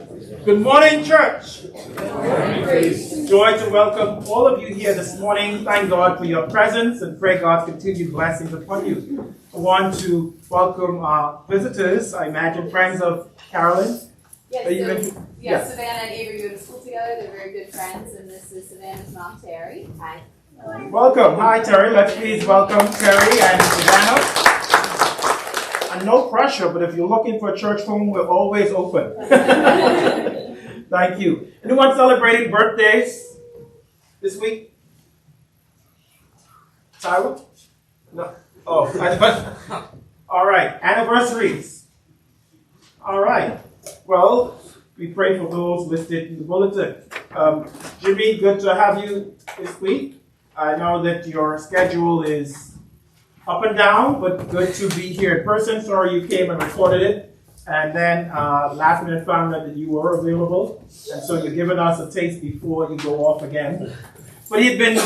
Good morning, church. Joy to welcome all of you here this morning. Thank God for your presence and pray God's continued blessings upon you. I want to welcome our visitors, I imagine friends of Carolyn. Yes, Savannah and Avery go to school together. They're very good friends, and this is Savannah's mom, Terry. Hi. Welcome. Hi, Terry. Let's please welcome Terry and Savannah. And no pressure, but if you're looking for a church home, we're always open. Thank you. Anyone celebrating birthdays this week? Tyra? No. Oh, all right. Anniversaries. All right. Well, we pray for those listed in the bulletin. Jimmy, good to have you this week. I know that your schedule is up and down, but good to be here in person. Sorry you came and recorded it. And then last minute found out that you were available. And so you're giving us a taste before you go off again. But he'd been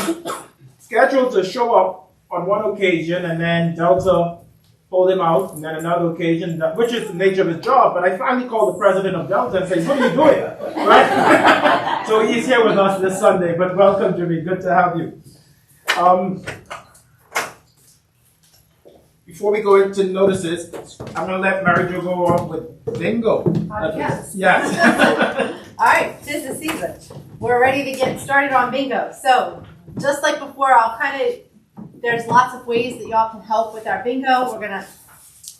scheduled to show up on one occasion, and then Delta pulled him out, and then another occasion, which is the nature of his job. But I finally called the president of Delta and said, "What are you doing?" Right? So he's here with us this Sunday. But welcome, Jimmy. Good to have you. Before we go into notices, I'm going to let Mary Jo go on with bingo. Yes. Yes. All right, this is season. We're ready to get started on bingo. So, just like before, there's lots of ways that y'all can help with our bingo. We're going to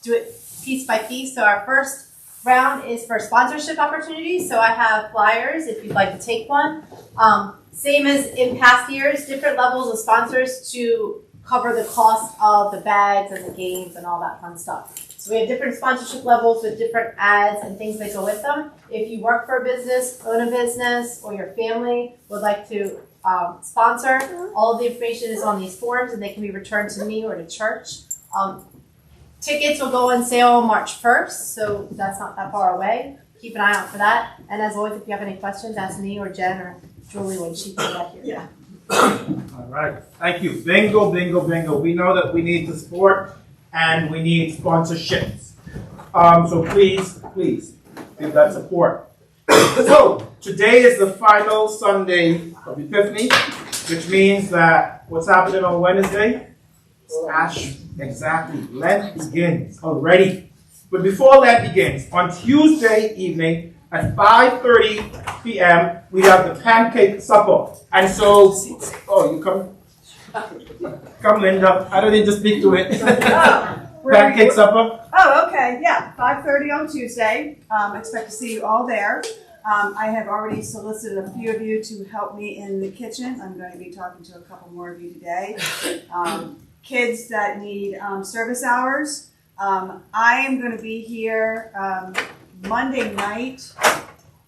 do it piece by piece. So our first round is for sponsorship opportunities. So I have flyers if you'd like to take one. Same as in past years, different levels of sponsors to cover the cost of the bags and the games and all that fun stuff. So we have different sponsorship levels with different ads and things that go with them. If you work for a business, own a business, or your family would like to sponsor, all of the information is on these forms and they can be returned to me or to church. Tickets will go on sale March 1st, so that's not that far away. Keep an eye out for that. And as always, if you have any questions, ask me or Jen or Julie when she comes back here. Yeah. All right. Thank you. Bingo, bingo, bingo. We know that we need to support and we need sponsorships. So please give that support. So today is the final Sunday of Epiphany, which means that what's happening on Wednesday? Ash. Exactly. Lent begins already. But before Lent begins, on Tuesday evening at 5:30 p.m., we have the pancake supper. And so, you come? Come, Linda. I don't need to speak to it. Pancake supper. Oh, okay. Yeah, 5:30 on Tuesday. Expect to see you all there. I have already solicited a few of you to help me in the kitchen. I'm going to be talking to a couple more of you today. Kids that need service hours. I am going to be here Monday night,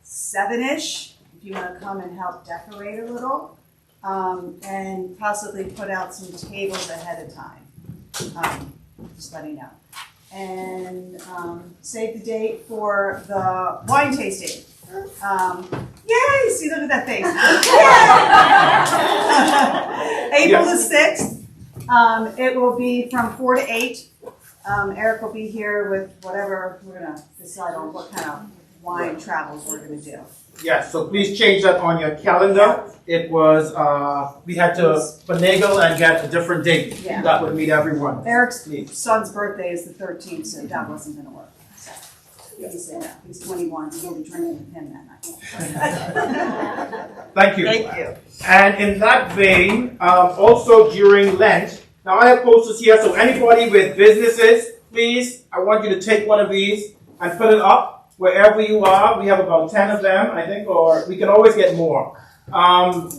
7-ish, if you want to come and help decorate a little, and possibly put out some tables ahead of time. Just letting you know. And save the date for the wine tasting. Yay! See, look at that face. April the 6th. It will be from 4 to 8. Eric will be here with whatever we're going to decide on what kind of wine travels we're going to do. Yes, so please change that on your calendar. It was, we had to finagle and get a different date that would meet everyone. Eric's son's birthday is the 13th, so that wasn't going to work. So, he's 21, so we'll be drinking with him that night. Thank you. Thank you. And in that vein, also during Lent, now I have posters here, so anybody with businesses, please, I want you to take one of these and put it up wherever you are. We have about 10 of them, I think, or we can always get more. And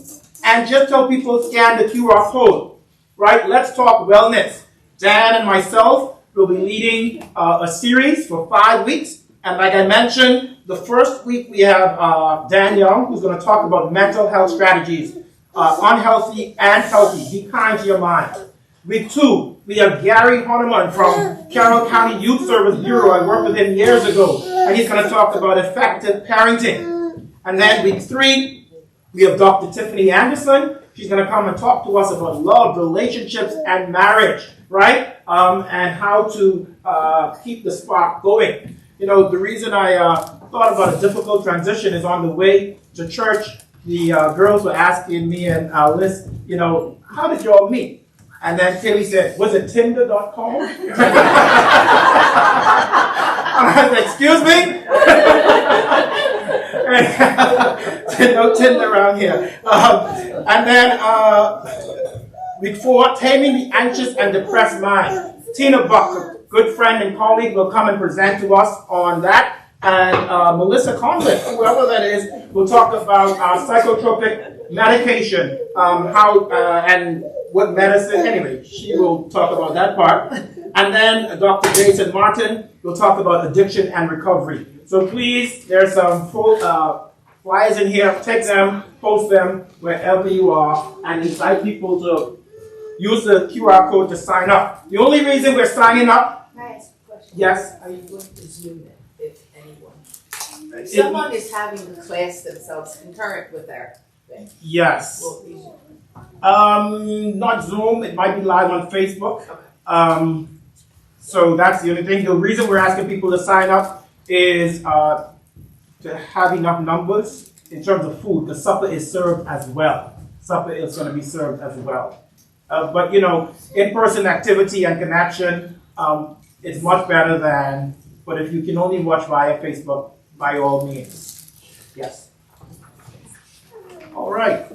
just tell people to scan the QR code, right? Let's talk wellness. Dan and myself will be leading a series for 5 weeks. And like I mentioned, the first week we have Dan Young, who's going to talk about mental health strategies, unhealthy and healthy. Be kind to your mind. Week 2, we have Gary Horneman from Carroll County Youth Service Bureau. I worked with him years ago, and he's going to talk about effective parenting. And then week 3, we have Dr. Tiffany Anderson. She's going to come and talk to us about love, relationships, and marriage, right? And how to keep the spark going. You know, the reason I thought about a difficult transition is on the way to church, the girls were asking me and Liz, how did y'all meet? And then Tilly said, was it Tinder.com? I said, excuse me? No Tinder around here. And then before Taming the Anxious and Depressed Mind, Tina Buck, a good friend and colleague, will come and present to us on that. And Melissa Conliffe, whoever that is, will talk about psychotropic medication, how and what medicine. Anyway, she will talk about that part. And then Dr. Jason Martin will talk about addiction and recovery. So please, there's some full flyers in here. Take them, post them wherever you are, and invite people to use the QR code to sign up. The only reason we're signing up. Can I ask a question? Yes. Are you going to Zoom it, if anyone? Someone is having the class themselves concurrent with their thing. Yes. Will it be Zoom? Not Zoom. It might be live on Facebook. Okay. So that's the only thing. The reason we're asking people to sign up is to have enough numbers in terms of food. The supper is served as well. Supper is going to be served as well. But in-person activity and connection is much better than. But if you can only watch via Facebook, by all means. Yes. All right.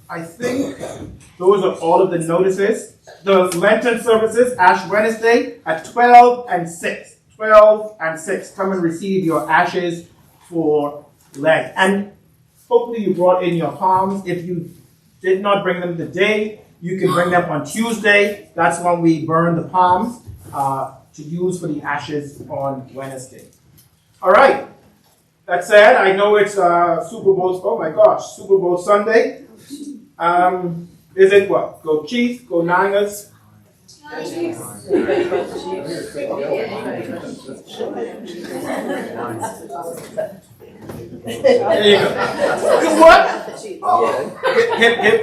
I think those are all of the notices. The Lenten services, Ash Wednesday at 12 and 6. 12 and 6. Come and receive your ashes for Lent. And hopefully you brought in your palms. If you did not bring them today, you can bring them on Tuesday. That's when we burn the palms to use for the ashes on Wednesday. All right. That said, I know it's Super Bowl. Oh my gosh, Super Bowl Sunday. Is it what? Go Chiefs, go Niners. There you go. What? Hip, hip.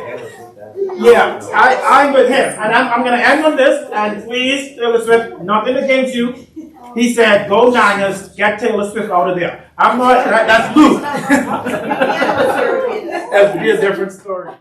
Yeah, I'm with him. And I'm going to end on this. And please, Taylor Swift, nothing against you. He said, go Niners, get Taylor Swift out of there. I'm not, that's Luke. That'd be a different story.